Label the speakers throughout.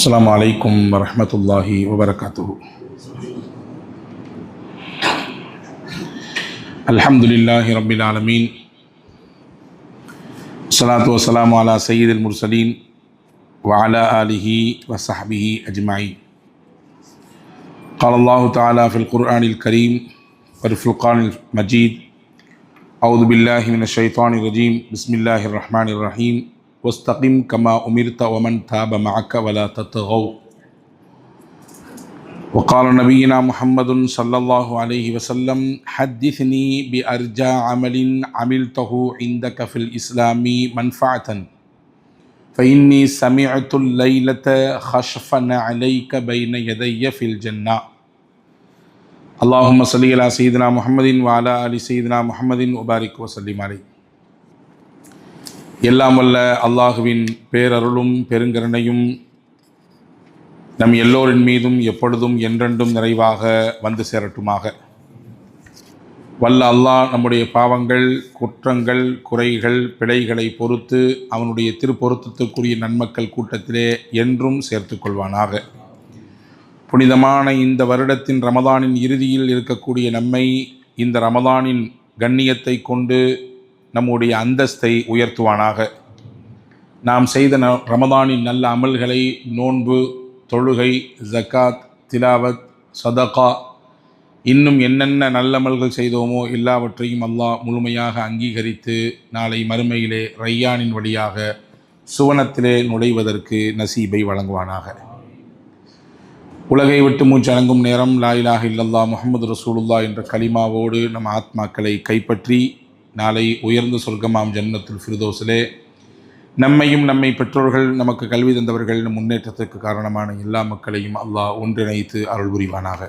Speaker 1: السلام عليكم ورحمة الله وبركاته. الحمد لله رب العالمين، الصلاة والسلام على سيد المرسلين وعلى آله وصحبه أجمعين. قال الله تعالى في القرآن الكريم والفرقان المجيد: أعوذ بالله من الشيطان الرجيم، بسم الله الرحمن الرحيم، واستقم كما أمرت ومن تاب معك ولا تطغوا. وقال نبينا محمد صلى الله عليه وسلم: حدثني بأرجى عمل عملته عندك في الإسلام منفعة، فإني سمعت الليلة خشفا عليك بين يدي في الجنة. اللهم صل على سيدنا محمد وعلى آل سيدنا محمد وبارك وسلم عليه. எல்லாம் வல்ல அல்லாஹுவின் பேரருளும் பெருங்கருணையும் நம் எல்லோரின் மீதும் எப்பொழுதும் என்றென்றும் நிறைவாக வந்து சேரட்டுமாக. வல்ல அல்லாஹ் நம்முடைய பாவங்கள், குற்றங்கள், குறைகள், பிழைகளை பொறுத்து அவனுடைய திருப்பொருத்தத்திற்குரிய நன்மக்கள் கூட்டத்திலே என்றும் சேர்த்து கொள்வானாக. புனிதமான இந்த வருடத்தின் ரமதானின் இறுதியில் இருக்கக்கூடிய நம்மை இந்த ரமதானின் கண்ணியத்தை கொண்டு நம்முடைய அந்தஸ்தை உயர்த்துவானாக. நாம் செய்த ரமதானின் நல்ல அமல்களை, நோன்பு, தொழுகை, ஜக்காத், திலாவத், சதகா, இன்னும் என்னென்ன நல்லமல்கள் செய்தோமோ எல்லாவற்றையும் அல்லாஹ் முழுமையாக அங்கீகரித்து நாளை மறுமையிலே ரையானின் வழியாக சுவனத்திலே நுழைவதற்கு நசீபை வழங்குவானாக. உலகை விட்டு மூச்சடங்கும் நேரம் லா இலாஹ இல்லல்லாஹ் முஹம்மது ரசூலுல்லாஹ் என்ற கலிமாவோடு நம் ஆத்மாக்களை கைப்பற்றி நாளை உயர்ந்த சொர்க்கமாம் ஜன்னத்துல் ஃபிர்தௌஸிலே நம்மையும் நம்மை பெற்றோர்கள், நமக்கு கல்வி தந்தவர்கள், முன்னேற்றத்திற்கு காரணமான எல்லா மக்களையும் அல்லாஹ் ஒன்றிணைத்து அருள் புரிவானாக.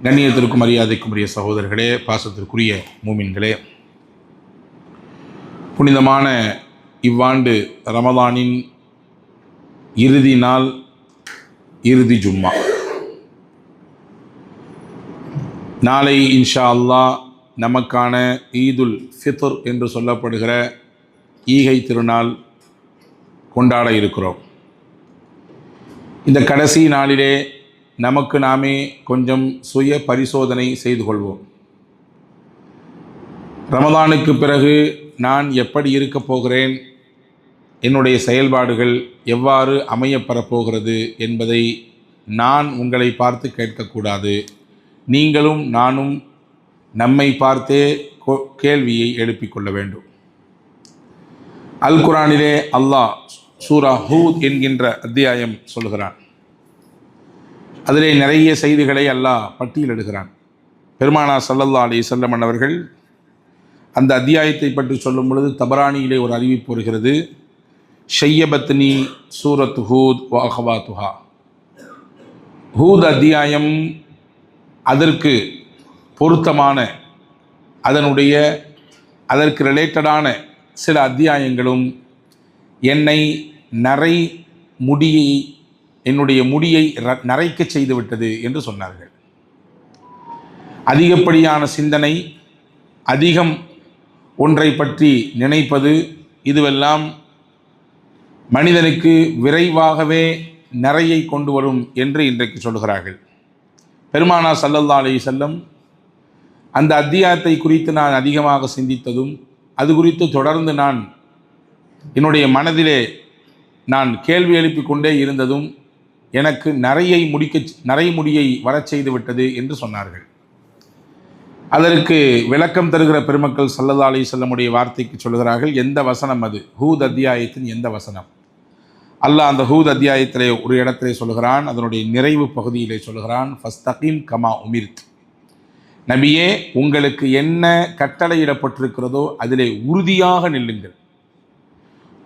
Speaker 1: கண்ணியத்திற்கும் மரியாதைக்கும் உரிய சகோதரர்களே, பாசத்திற்குரிய மூமின்களே, புனிதமான இவ்வாண்டு ரமதானின் இறுதி நாள், இறுதி ஜும்மா. நாளை இன்ஷா அல்லாஹ் நமக்கான ஈதுல் ஃபித்ர் என்று சொல்லப்படுகிற ஈகை திருநாள் கொண்டாட இருக்கிறோம். இந்த கடைசி நாளிலே நமக்கு நாமே கொஞ்சம் சுய பரிசோதனை செய்து கொள்வோம். ரமதானுக்கு பிறகு நான் எப்படி இருக்கப் போகிறேன், என்னுடைய செயல்பாடுகள் எவ்வாறு அமையப்பெறப்போகிறது என்பதை நான் உங்களை பார்த்து கேட்கக்கூடாது. நீங்களும் நானும் நம்மை பார்த்தே கேள்வியை எழுப்பிக் கொள்ள வேண்டும். அல் குரானிலே அல்லாஹ் சூரா ஹூத் என்கின்ற அத்தியாயம் சொல்கிறான். அதிலே நிறைய செய்திகளை அல்லாஹ் பட்டியலிடுகிறான். பெருமானார் ஸல்லல்லாஹு அலைஹி வஸல்லம் அவர்கள் அந்த அத்தியாயத்தை பற்றி சொல்லும் பொழுது தபரானியிலே ஒரு அறிவிப்பு வருகிறது: ஷையபத்னி சூரத் ஹூத் வ அஹ்வாத்துஹா. ஹூத் அத்தியாயம், அதற்கு பொருத்தமான, அதற்கு ரிலேட்டடான சில அத்தியாயங்களும் என்னுடைய முடியை நரைக்க செய்துவிட்டது என்று சொன்னார்கள். அதிகப்படியான சிந்தனை, அதிகம் ஒன்றை பற்றி நினைப்பது, இதுவெல்லாம் மனிதனுக்கு விரைவாகவே நிறையை கொண்டு வரும் என்று இன்றைக்கு சொல்கிறார்கள். பெருமானார் ஸல்லல்லாஹு அலைஹி வஸல்லம் அந்த அத்தியாயத்தை குறித்து நான் அதிகமாக சிந்தித்ததும், அது குறித்து தொடர்ந்து நான் என்னுடைய மனதிலே கேள்வி எழுப்பிக் கொண்டே இருந்ததும் எனக்கு நரைமுடியை வரச் செய்து விட்டது என்று சொன்னார்கள். அதற்கு விளக்கம் தருகிற பெருமக்கள் ஸல்லல்லாஹு அலைஹி வஸல்லமுடைய வார்த்தைக்கு சொல்கிறார்கள், எந்த வசனம் அது? ஹூத் அத்தியாயத்தின் எந்த வசனம்? அல்லாஹ் அந்த ஹூத் அத்தியாயத்திலே ஒரு இடத்திலே சொல்கிறான், அதனுடைய நிறைவு பகுதியிலே சொல்கிறான், ஃபஸ்தகிம் கமா உமிர்த். நபியே, உங்களுக்கு என்ன கட்டளையிடப்பட்டிருக்கிறதோ அதிலே உறுதியாக நில்லுங்கள்,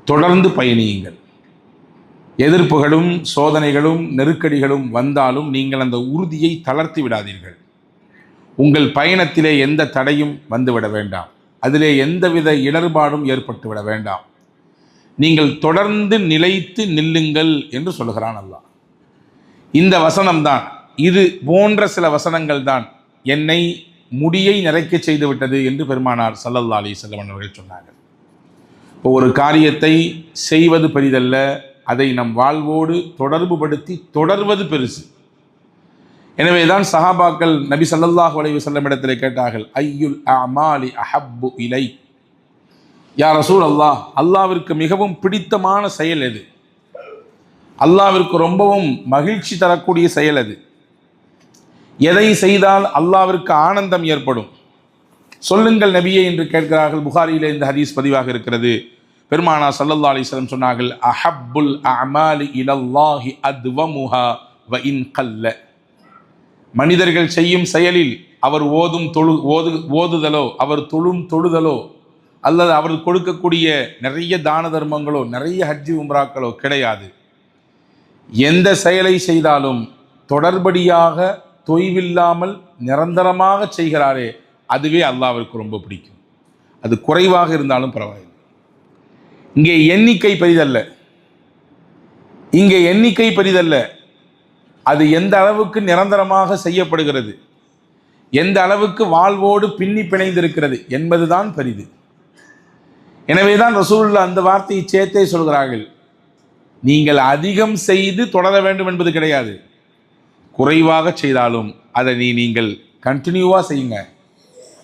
Speaker 1: தொடர்ந்து பயணியுங்கள். எதிர்ப்புகளும் சோதனைகளும் நெருக்கடிகளும் வந்தாலும் நீங்கள் அந்த உறுதியை தளர்த்தி விடாதீர்கள். உங்கள் பயணத்திலே எந்த தடையும் வந்துவிட வேண்டாம், அதிலே எந்தவித இடர்பாடும் ஏற்பட்டு விட வேண்டாம். நீங்கள் தொடர்ந்து நிலைத்து நில்லுங்கள் என்று சொல்கிறான் அல்லாஹ். இந்த வசனம்தான், இது போன்ற சில வசனங்கள் தான் என்னை முடியை நிறைக்க செய்து விட்டது என்று பெருமானார் ஸல்லல்லாஹு அலைஹி வஸல்லம் அவர்கள் சொன்னார்கள். இப்போ ஒரு காரியத்தை செய்வது பெரிதல்ல, அதை நம் வாழ்வோடு தொடர்பு படுத்தி தொடர்வது பெருசு. எனவேதான் சஹாபாக்கள் நபி ஸல்லல்லாஹு அலைஹி வஸல்லம் இடத்திலே கேட்டார்கள், ஐயுல் அமாலி அஹப்பு இலை, யா ரசூல் அல்லாஹ், அல்லாவிற்கு மிகவும் பிடித்தமான செயல் எது? அல்லாவிற்கு ரொம்பவும் மகிழ்ச்சி தரக்கூடிய செயல் அது? எதை செய்தால் அல்லாவிற்கு ஆனந்தம் ஏற்படும்? சொல்லுங்கள் நபியே என்று கேட்கிறார்கள். புகாரியிலே இந்த ஹதீஸ் பதிவாக இருக்கிறது. பெருமானா ஸல்லல்லாஹு அலைஹி வஸல்லம் சொன்னார்கள், அஹப்புல் அமாலி இலல்லாஹி அத்வமுஹா வ இன் கல்ல. மனிதர்கள் செய்யும் செயலில் அவர் ஓதுதலோ, அவர் தொழுதலோ, அல்லது அவர் கொடுக்கக்கூடிய நிறைய தான தர்மங்களோ, நிறைய ஹஜ்ஜி உம்ராக்களோ கிடையாது. எந்த செயலை செய்தாலும் தொடர்படியாக தொய்வில்லாமல் நிரந்தரமாக செய்கிறாரே, அதுவே அல்லாஹ்விற்கு ரொம்ப பிடிக்கும். அது குறைவாக இருந்தாலும் பரவாயில்லை. இங்கே எண்ணிக்கை பெரிதல்ல, அது எந்த அளவுக்கு நிரந்தரமாக செய்யப்படுகிறது, எந்த அளவுக்கு வாழ்வோடு பின்னி பிணைந்திருக்கிறது என்பதுதான் பெரிது. எனவேதான் ரசூலுல்லாஹ் அந்த வார்த்தையை சேர்த்தே சொல்கிறார்கள். நீங்கள் அதிகம் செய்து தொடர வேண்டும் என்பது கிடையாது. குறைவாக செய்தாலும் அதை நீங்கள் கண்டினியூவாக செய்யுங்க,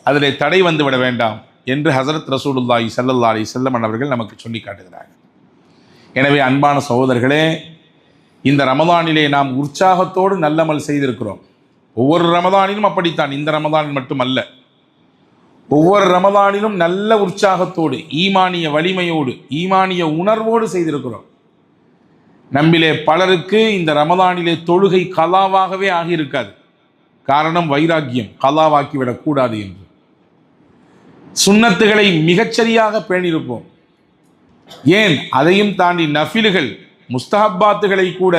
Speaker 1: அதில் தடை வந்து விட வேண்டாம் என்று ஹஸரத் ரசூலுல்லாஹி ஸல்லல்லாஹு அலைஹி வஸல்லம் அவர்கள் நமக்கு சொல்லி காட்டுகிறார்கள். எனவே அன்பான சகோதரர்களே, இந்த ரமதானிலே நாம் உற்சாகத்தோடு நல்லமல் செய்திருக்கிறோம். ஒவ்வொரு ரமதானிலும் அப்படித்தான், இந்த ரமதான் மட்டுமல்ல, ஒவ்வொரு ரமதானிலும் நல்ல உற்சாகத்தோடு, ஈமானிய வலிமையோடு, ஈமானிய உணர்வோடு செய்திருக்கிறோம். நம்மிலே பலருக்கு இந்த ரமதானிலே தொழுகை கலாவாகவே ஆகியிருக்காது. காரணம் வைராக்கியம், கலாவாக்கிவிடக்கூடாது என்று. சுன்னத்துகளை மிகச்சரியாக பேணியிருப்போம். ஏன் அதையும் தாண்டி நஃபில்கள், முஸ்தஹப்பாத்துகளை கூட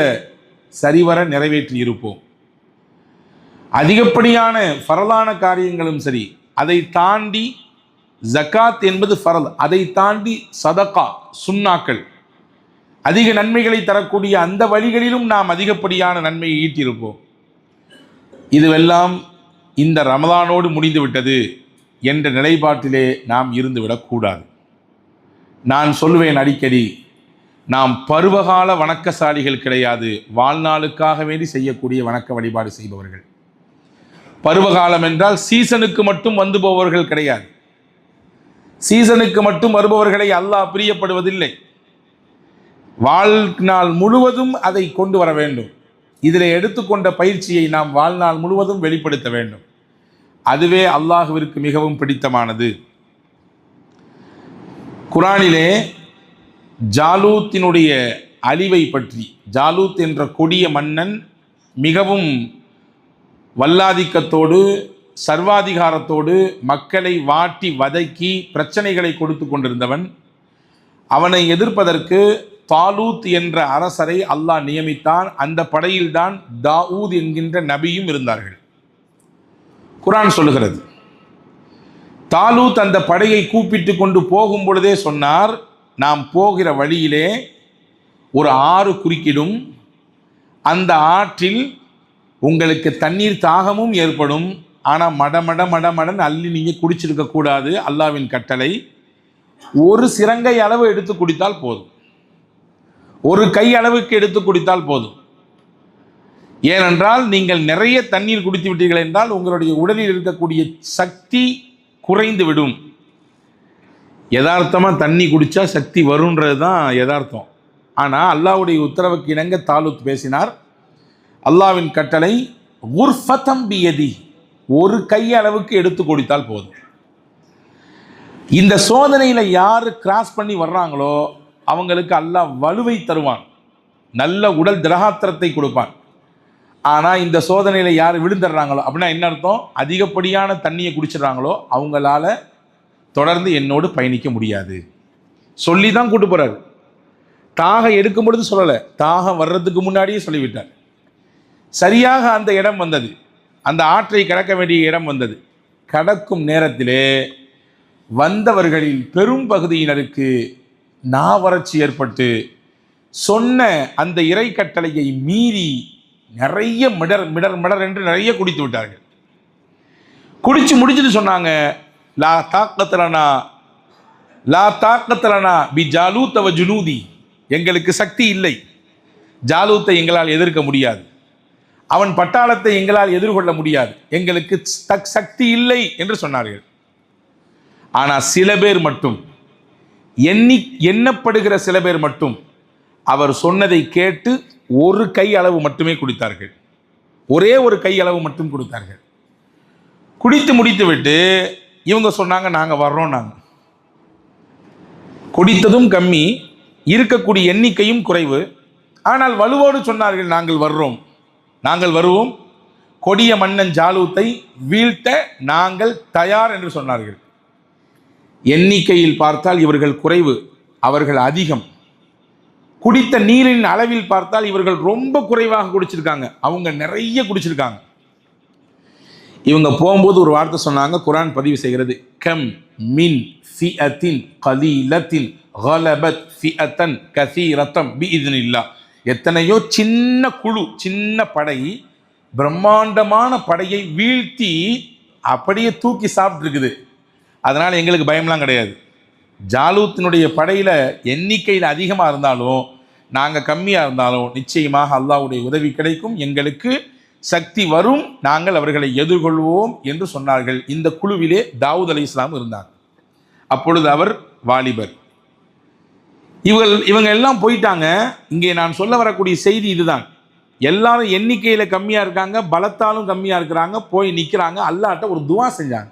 Speaker 1: சரிவர நிறைவேற்றி இருப்போம். அதிகப்படியான ஃபரலான காரியங்களும் சரி, அதை தாண்டி ஜகாத் என்பது ஃபரல், அதை தாண்டி சதகா, சுன்னாக்கள், அதிக நன்மைகளை தரக்கூடிய அந்த வழிகளிலும் நாம் அதிகப்படியான நன்மையை ஈட்டியிருப்போம். இதுவெல்லாம் இந்த ரமலானோடு முடிந்துவிட்டது என்ற நிலைப்பாட்டிலே நாம் இருந்துவிடக்கூடாது. நான் சொல்லுவேன் அடிக்கடி, நாம் பருவகால வணக்கசாலிகள் கிடையாது, வாழ்நாளுக்காக வேண்டி செய்யக்கூடிய வணக்க வழிபாடு செய்பவர்கள். பருவகாலம் என்றால் சீசனுக்கு மட்டும் வந்து போபவர்கள் கிடையாது. சீசனுக்கு மட்டும் வருபவர்களை அல்லாஹ் பிரியப்படுவதில்லை. வாழ்நாள் முழுவதும் அதை கொண்டு வர வேண்டும். இதில் எடுத்துக்கொண்ட பயிற்சியை நாம் வாழ்நாள் முழுவதும் வெளிப்படுத்த வேண்டும். அதுவே அல்லாஹ்விற்கு மிகவும் பிடித்தமானது. குர்ஆனிலே ஜாலூத்தினுடைய அழிவை பற்றி, ஜாலூத் என்ற கொடிய மன்னன் மிகவும் வல்லாதிக்கத்தோடு, சர்வாதிகாரத்தோடு மக்களை வாட்டி வதக்கி பிரச்சனைகளை கொடுத்து கொண்டிருந்தவன். அவனை எதிர்ப்பதற்கு தாலூத் என்ற அரசரை அல்லாஹ் நியமித்தான். அந்த படையில்தான் தாவூத் என்கின்ற நபியும் இருந்தார்கள். குர்ஆன் சொல்லுகிறது, தாலூத் அந்த படையை கூப்பிட்டு கொண்டு போகும் பொழுதே சொன்னார், நாம் போகிற வழியிலே ஒரு ஆறு குறுக்கிடும், அந்த ஆற்றில் உங்களுக்கு தண்ணீர் தாகமும் ஏற்படும், ஆனால் மடமடன் அள்ளி நீங்கள் குடிச்சிருக்க கூடாது, அல்லாவின் கட்டளை. ஒரு சிரங்கை அளவு எடுத்து குடித்தால் போதும், ஒரு கை அளவுக்கு எடுத்து குடித்தால் போதும். ஏனென்றால் நீங்கள் நிறைய தண்ணீர் குடித்து விட்டீர்கள் என்றால் உங்களுடைய உடலில் இருக்கக்கூடிய சக்தி குறைந்து விடும். யதார்த்தமாக தண்ணி குடித்தா சக்தி வருன்றது தான் யதார்த்தம். ஆனால் அல்லாஹ்வுடைய உத்தரவுக்கு இணங்க தாலூத் பேசினார். அல்லாஹ்வின் கட்டளை குர்ஃபதம் பியதி, ஒரு கை அளவுக்கு எடுத்து குடித்தால் போதும். இந்த சோதனையில் யார் கிராஸ் பண்ணி வர்றாங்களோ அவங்களுக்கு அல்லாஹ் வலுவை தருவான், நல்ல உடல் திரகாத்திரத்தை கொடுப்பான். ஆனால் இந்த சோதனையில் யார் விழுந்துடுறாங்களோ அப்படின்னா என்ன அர்த்தம்? அதிகப்படியான தண்ணியை குடிச்சிடுறாங்களோ அவங்களால தொடர்ந்து என்னோடு பயணிக்க முடியாது. சொல்லி தான் கூட்டு போகிறாரு. தாகம் எடுக்கும் பொழுது சொல்லலை, தாகம் வர்றதுக்கு முன்னாடியே சொல்லிவிட்டார். சரியாக அந்த இடம் வந்தது, அந்த ஆற்றை கடக்க வேண்டிய இடம் வந்தது. கடக்கும் நேரத்திலே வந்தவர்களில் பெரும் பகுதியினருக்கு நாவறட்சி ஏற்பட்டு சொன்ன அந்த இறை கட்டளையை மீறி நிறைய மிடர் என்று நிறைய குடித்து விட்டார்கள். குடிச்சு முடிச்சுட்டு சொன்னாங்க, லா தாக்கத்தலனா பி ஜாலூத் வ ஜுனூதி, எங்களுக்கு சக்தி இல்லை, ஜாலூத்தை எங்களால் எதிர்க்க முடியாது, அவன் பட்டாளத்தை எங்களால் எதிர்கொள்ள முடியாது, எங்களுக்கு சக்தி இல்லை என்று சொன்னார்கள். ஆனால் சில பேர் மட்டும், எண்ணப்படுகிற சில பேர் மட்டும் அவர் சொன்னதை கேட்டு ஒரு கை அளவு மட்டுமே குடித்தார்கள். ஒரே ஒரு கை அளவு மட்டும் கொடுத்தார்கள். குடித்து முடித்து விட்டு இவங்க சொன்னாங்க, நாங்கள் வர்றோம். நாங்கள் குடித்ததும் கம்மி, இருக்கக்கூடிய எண்ணிக்கையும் குறைவு. ஆனால் வலுவோடு சொன்னார்கள், நாங்கள் வருவோம், கொடிய மன்னன் ஜாலூத்தை வீழ்த்த நாங்கள் தயார் என்று சொன்னார்கள். எண்ணிக்கையில் பார்த்தால் இவர்கள் குறைவு, அவர்கள் அதிகம். குடித்த நீரின் அளவில் பார்த்தால் இவர்கள் ரொம்ப குறைவாக குடிச்சிருக்காங்க, அவங்க நிறைய குடிச்சிருக்காங்க. இவங்க போகும்போது ஒரு வார்த்தை சொன்னாங்க, குர்ஆன் பதிவு செய்கிறது, கம் மின் ஃபிஅத்தின் கலீலத்தின் கலபத் ஃபிஅத்தன் கஸீரத்தன் பிஇذனில்லாஹ். எத்தனையோ சின்ன குழு, சின்ன படை பிரம்மாண்டமான படையை வீழ்த்தி அப்படியே தூக்கி சாப்பிட்டு இருக்குது. அதனால் எங்களுக்கு பயம்லாம் கிடையாது. ஜாலூத்தினுடைய படையில் எண்ணிக்கையில் அதிகமாக இருந்தாலும் நாங்கள் கம்மியாக இருந்தாலும் நிச்சயமாக அல்லாஹ்வுடைய உதவி கிடைக்கும், எங்களுக்கு சக்தி வரும், நாங்கள் அவர்களை எதிர்கொள்வோம் என்று சொன்னார்கள். இந்த குழுவிலே தாவூத் அலைஹிஸ்ஸலாம் இருந்தார். அப்பொழுது அவர் வாலிபர். இவங்க எல்லாம் போயிட்டாங்க. இங்கே நான் சொல்ல வரக்கூடிய செய்தி இதுதான். எல்லாரும் எண்ணிக்கையில் கம்மியாக இருக்காங்க, பலத்தாலும் கம்மியாக இருக்கிறாங்க, போய் நிற்கிறாங்க. அல்லாஹ்ட்ட ஒரு துவா செஞ்சாங்க.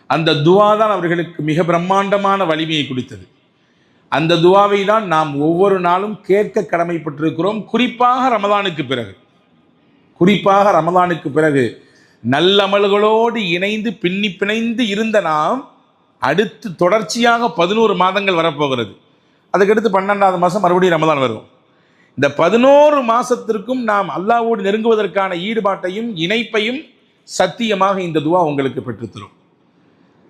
Speaker 1: அந்த துவா தான் அவர்களுக்கு மிக பிரம்மாண்டமான வலிமையை கொடுத்தது. அந்த துவாவை தான் நாம் ஒவ்வொரு நாளும் கேட்க கடமைப்பட்டிருக்கிறோம். குறிப்பாக ரமலானுக்கு பிறகு நல்லமல்களோடு இணைந்து பிணைந்து இருந்த நாம் அடுத்து தொடர்ச்சியாக 11 மாதங்கள் வரப்போகிறது. அதுக்கடுத்து 12வது மாதம் மறுபடியும் ரமலான் வரும். இந்த 11 மாதத்திற்கும் நாம் அல்லாஹ்வோடு நெருங்குவதற்கான ஈடுபாட்டையும் இணைப்பையும் சத்தியமாக இந்த துவா உங்களுக்கு பெற்றுத்தரும்.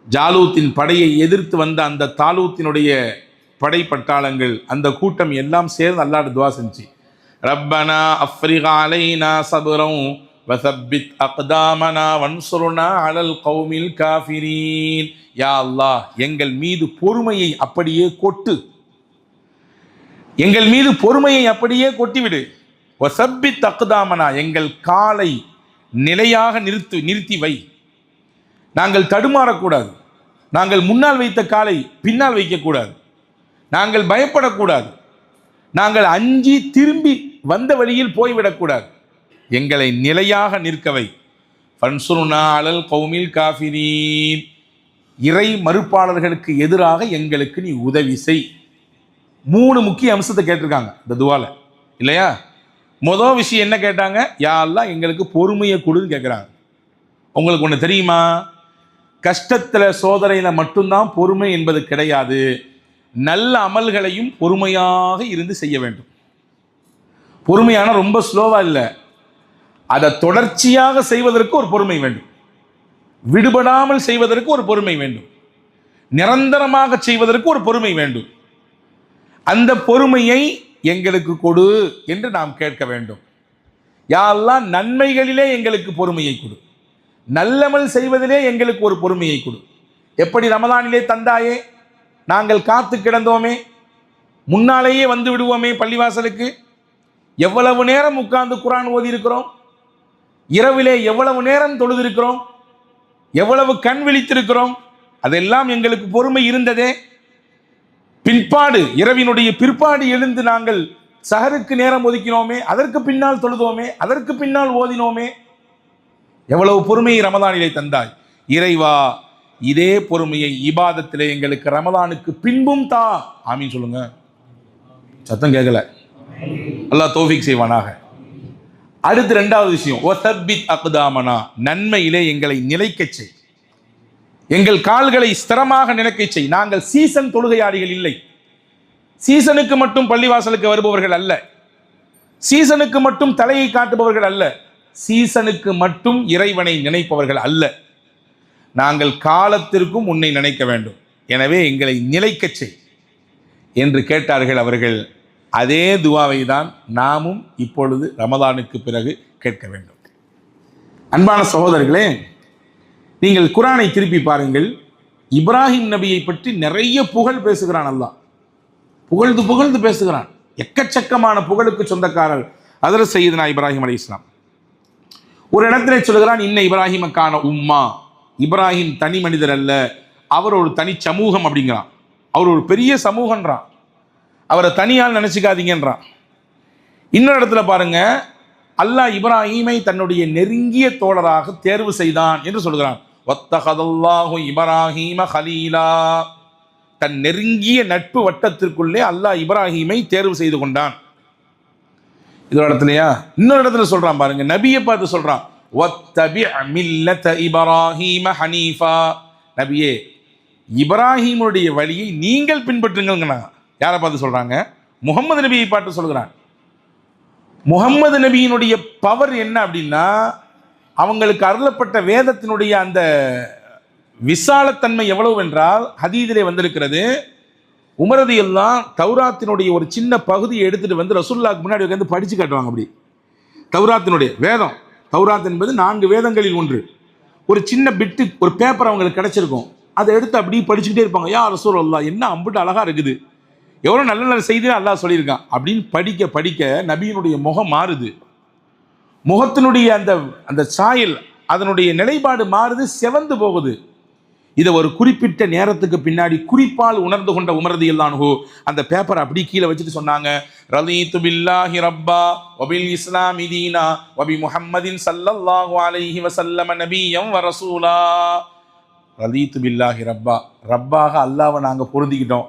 Speaker 1: ஜாலூத்தின் படையை எதிர்த்து வந்த அந்த தாலூத்தினுடைய படை பட்டாளங்கள், அந்த கூட்டம் எல்லாம் சேர்ந்து அல்லாஹ்ட்ட துவா செஞ்சு, ரப்பனா அஃப்ரிக் அலைனா சப்ரன் வஸப்பித் அக்தாமனா வன்சுர்னா அலல் கௌமில் காஃபிரீன். யா அல்லாஹ், எங்கள் மீது பொறுமையை அப்படியே கொட்டு, எங்கள் மீது பொறுமையை அப்படியே கொட்டிவிடு. வஸப்பித் அக்தாமனா, எங்கள் காலை நிலையாக நிறுத்தி வை. நாங்கள் தடுமாறக்கூடாது, நாங்கள் முன்னால் வைத்த காலை பின்னால் வைக்கக்கூடாது, நாங்கள் பயப்படக்கூடாது, நாங்கள் அஞ்சி திரும்பி வந்த வழியில் போய்விடக்கூடாது, எங்களை நிலையாக நிற்கவை. ஃபன்சுர்னா அலல் கௌமில் காஃபிரீன், இறை மறுப்பாளர்களுக்கு எதிராக எங்களுக்கு நீ உதவி செய். 3 முக்கிய அம்சத்தை கேட்டிருக்காங்க இந்த துவால, இல்லையா? முதல் விஷயம் என்ன கேட்டாங்க? யா அல்லாஹ், எங்களுக்கு பொறுமையை கொடுன்னு கேட்குறாங்க. உங்களுக்கு ஒன்று தெரியுமா? கஷ்டத்தில் சோதனையில் மட்டும்தான் பொறுமை என்பது கிடையாது. நல்ல அமல்களையும் பொறுமையாக இருந்து செய்ய வேண்டும். பொறுமையான ரொம்ப ஸ்லோவாக இல்லை, அதை தொடர்ச்சியாக செய்வதற்கு ஒரு பொறுமை வேண்டும், விடுபடாமல் செய்வதற்கு ஒரு பொறுமை வேண்டும், நிரந்தரமாக செய்வதற்கு ஒரு பொறுமை வேண்டும். அந்த பொறுமையை எங்களுக்கு கொடு என்று நாம் கேட்க வேண்டும். யா அல்லாஹ், நன்மைகளிலே எங்களுக்கு பொறுமையை கொடு, நல்லமல் செய்வதிலே எங்களுக்கு ஒரு பொறுமையை கொடு. எப்படி ரமலானிலே தந்தாயே, நாங்கள் காத்து கிடந்தோமே, முன்னாலேயே வந்து விடுவோமே பள்ளிவாசலுக்கு, எவ்வளவு நேரம் உட்கார்ந்து குர்ஆன் ஓதி இருக்கிறோம், இரவிலே எவ்வளவு நேரம் தொழுதிருக்கிறோம், எவ்வளவு கண் விழித்திருக்கிறோம், அதெல்லாம் எங்களுக்கு பொறுமை இருந்ததே. பிற்பாடு இரவினுடைய பிற்பாடு எழுந்து நாங்கள் சஹருக்கு நேரம் ஒதுக்கினோமே, அதற்கு பின்னால் தொழுதோமே, அதற்கு பின்னால் ஓதினோமே, எவ்வளவு பொறுமையை ரமலானிலே தந்தாய். இறைவா, இதே பொறுமையை இபாதத்திலே எங்களுக்கு ரமலானுக்கு பின்பும் தா. ஆமீன் சொல்லுங்க. சத்தம் கேட்கல. அல்லாஹ் தௌஃபீக் செய்வானாக. அடுத்து 2வது விஷயம், வஸப்பித் அக்தாமனா, நன்மையிலே எங்களை நிலைக்கச் செய், எங்கள் கால்களை ஸ்திரமாக நிலைக்கச் செய். நாங்கள் சீசன் தொழுகையாளிகள் இல்லை, சீசனுக்கு மட்டும் பள்ளிவாசலுக்கு வருபவர்கள் அல்ல, சீசனுக்கு மட்டும் தலையை காட்டுபவர்கள் அல்ல, சீசனுக்கு மட்டும் இறைவனை நினைப்பவர்கள் அல்ல. நாங்கள் காலத்திற்கும் உன்னை நினைக்க வேண்டும், எனவே எங்களை நிலைக்கச் செய் என்று கேட்டார்கள் அவர்கள். அதே துவாவை தான் நாமும் இப்பொழுது ரமலானுக்கு பிறகு கேட்க வேண்டும். அன்பான சகோதரர்களே, நீங்கள் குர்ஆனை திருப்பி பாருங்கள். இப்ராஹிம் நபியை பற்றி நிறைய புகழ் பேசுகிறான் அல்லாஹ், புகழ்ந்து பேசுகிறான். எக்கச்சக்கமான புகழுக்கு சொந்தக்காரர் ஹஜ்ரத் சையதுனா இப்ராஹிம் அலைஹிஸ்ஸலாம். ஒரு இடத்துல சொல்கிறான், இன்ன இப்ராஹிமக்கான உம்மா, இப்ராஹிம் தனி மனிதர் அல்ல, அவர் ஒரு தனி சமூகம் அப்படிங்கிறான். அவர் ஒரு பெரிய சமூகன்றான், அவரை தனியால் நினைச்சுக்காதீங்கன்றான். இன்னொரு இடத்துல பாருங்க, அல்லாஹ் இப்ராஹீமை தன்னுடைய நெருங்கிய தோழராக தேர்வு செய்தான் என்று சொல்கிறான். வத்தஹதல்லாஹு இப்ராஹீம ஹலீலா, தன் நெருங்கிய நட்பு வட்டத்திற்குள்ளே அல்லாஹ் இப்ராஹீமை தேர்வு செய்து கொண்டான். இது இடத்துலயா இன்னொரு இடத்துல சொல்றான் பாருங்க, நபியை பார்த்து சொல்றான், வத்தபி மில்லத இப்ராஹீம ஹனீஃபா, நபியே இப்ராஹீமுடைய வழியை நீங்கள் பின்பற்றுங்க. யாரை பார்த்து சொல்றாங்க? முகமது நபியை பார்த்து சொல்கிறான். முகமது நபியினுடைய பவர் என்ன அப்படின்னா, அவங்களுக்கு அருளப்பட்ட வேதத்தினுடைய அந்த விசாலத்தன்மை எவ்வளவு என்றால், ஹதீதிலே வந்திருக்கிறது, உமரது எல்லாம் தௌராத்தினுடைய ஒரு சின்ன பகுதியை எடுத்துட்டு வந்து ரசூலுல்லாஹ்க்கு முன்னாடி உட்கார்ந்து படிச்சு காட்டுவாங்க. அப்படி தௌராத்தினுடைய வேதம், தௌராத் என்பது 4 வேதங்களில் ஒன்று, ஒரு சின்ன பிட்டு ஒரு பேப்பர் அவங்களுக்கு கிடைச்சிருக்கும், அதை எடுத்து அப்படி படிச்சுக்கிட்டே இருப்பாங்க. யா ரசூலுல்லாஹ், என்ன அம்புட்டு அழகா இருக்குது, எவ்வளோ நல்ல நல்ல செய்தியை அல்லாஹ் சொல்லியிருக்கான் அப்படின்னு படிக்க படிக்க நபியினுடைய முகம் மாறுது, முகத்தினுடைய அந்த அந்த சாயல், அதனுடைய நிலைப்பாடு மாறுது, செவந்து போகுது. இதை ஒரு குறிப்பிட்ட நேரத்துக்கு பின்னாடி குறிப்பால் உணர்ந்து கொண்ட உமர் ரலியல்லாஹு அன்ஹு அந்த பேப்பரை அப்படி கீழே வச்சுட்டு சொன்னாங்க, ரலீது பில்லாஹி ரப்பா வபில் இஸ்லாமி தீனா வபி முஹம்மதின் ஸல்லல்லாஹு அலைஹி வஸல்லம் நபிய்யம் வ ரசூலா. ரலீது பில்லாஹி ரப்பா, ரப்பாக அல்லாஹ்வை நாங்கள் பொருந்திக்கிட்டோம்.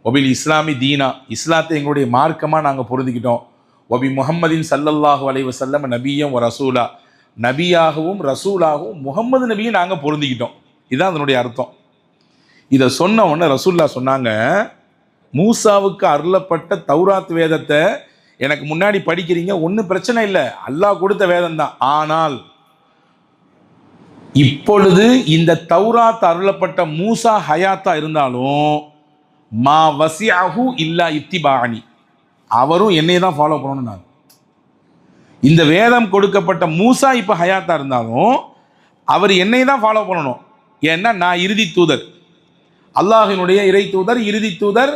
Speaker 1: ஒபில் இஸ்லாமி தீனா, இஸ்லாத்தை எங்களுடைய மார்க்கமாக நாங்கள் பொருந்திக்கிட்டோம். ஒபி முஹம்மதின் ஸல்லல்லாஹு அலைஹி வஸல்லம் நபிய்யம் வ ரசூலா, நபியாகவும் ரசூலாகவும் முகம்மது நபியை நாங்கள் பொருந்திக்கிட்டோம். இதுதான் அதனுடைய அர்த்தம். இதை சொன்ன உடனே ரசூலுல்லாஹ் சொன்னாங்க, மூசாவுக்கு அருளப்பட்ட தௌராத் வேதத்தை எனக்கு முன்னாடி படிக்கிறீங்க, ஒன்றும் பிரச்சனை இல்லை, அல்லாஹ் கொடுத்த வேதம் தான். ஆனால் இப்பொழுது இந்த தௌராத் அருளப்பட்ட மூசா ஹயாத்தா இருந்தாலும் மா வசிஅஹு இல்லா இத்திபாஅனி, அவரும் என்னை தான் ஃபாலோ பண்ணணும். நான் இந்த வேதம் கொடுக்கப்பட்ட மூசா இப்போ ஹயாத்தா இருந்தாலும் அவர் என்னை தான் ஃபாலோ பண்ணணும். ஏன்னா நான் இறுதி தூதர், அல்லாஹினுடைய இறை தூதர், இறுதி தூதர்,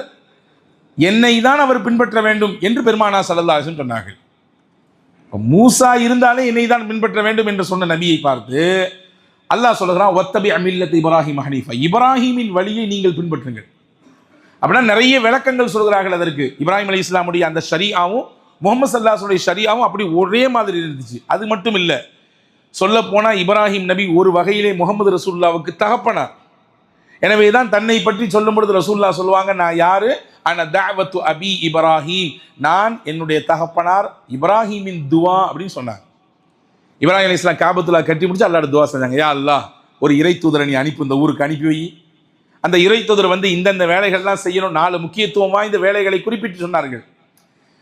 Speaker 1: என்னை தான் அவர் பின்பற்ற வேண்டும் என்று பெருமானார் ஸல்லல்லாஹு அலைஹி வஸல்லம் சொன்னார்கள். மூசா இருந்தாலே என்னை தான் பின்பற்ற வேண்டும் என்று சொன்ன நபியை பார்த்து அல்லாஹ் சொல்லுகிறான், வத்தபி மில்லத இப்ராஹீம ஹனீஃபா, இப்ராஹீமின் வழியை நீங்கள் பின்பற்றுங்கள். அப்படின்னா நிறைய விளக்கங்கள் சொல்கிறார்கள் அதற்கு. இப்ராஹிம் அலைஹிஸ்ஸலாமுடைய அந்த ஷரீஆவும் முஹம்மது ஸல்லல்லாஹு அலைஹி வஸல்லம் ஷரீஆவும் அப்படி ஒரே மாதிரி இருந்துச்சு. அது மட்டும் இல்லை, சொல்ல போனால் இப்ராஹிம் நபி ஒரு வகையிலே முகமது ரசூலுல்லாவுக்கு தகப்பனார். எனவே தான் தன்னை பற்றி சொல்லும் பொழுது ரசூலுல்லாஹ் சொல்லுவாங்க, நான் யாரு, அன தஅவத்து அபி இப்ராஹிம், நான் என்னுடைய தகப்பனார் இப்ராஹிமின் துவா அப்படின்னு சொன்னாங்க. இப்ராஹிம் அலைஹிஸ்ஸலாம் காபத்துல்லா கட்டி முடிச்சு அல்லாஹ்ட்ட துவா செஞ்சாங்க, யா அல்லாஹ், ஒரு இறை தூதரை நீ அனுப்பி இந்த ஊருக்கு அனுப்பி வை, அந்த இறை தூதர் வந்து இந்தந்த வேலைகள்லாம் செய்யணும், 4 முக்கியத்துவம் வாய்ந்த வேலைகளை குறிப்பிட்டு சொன்னார்கள்.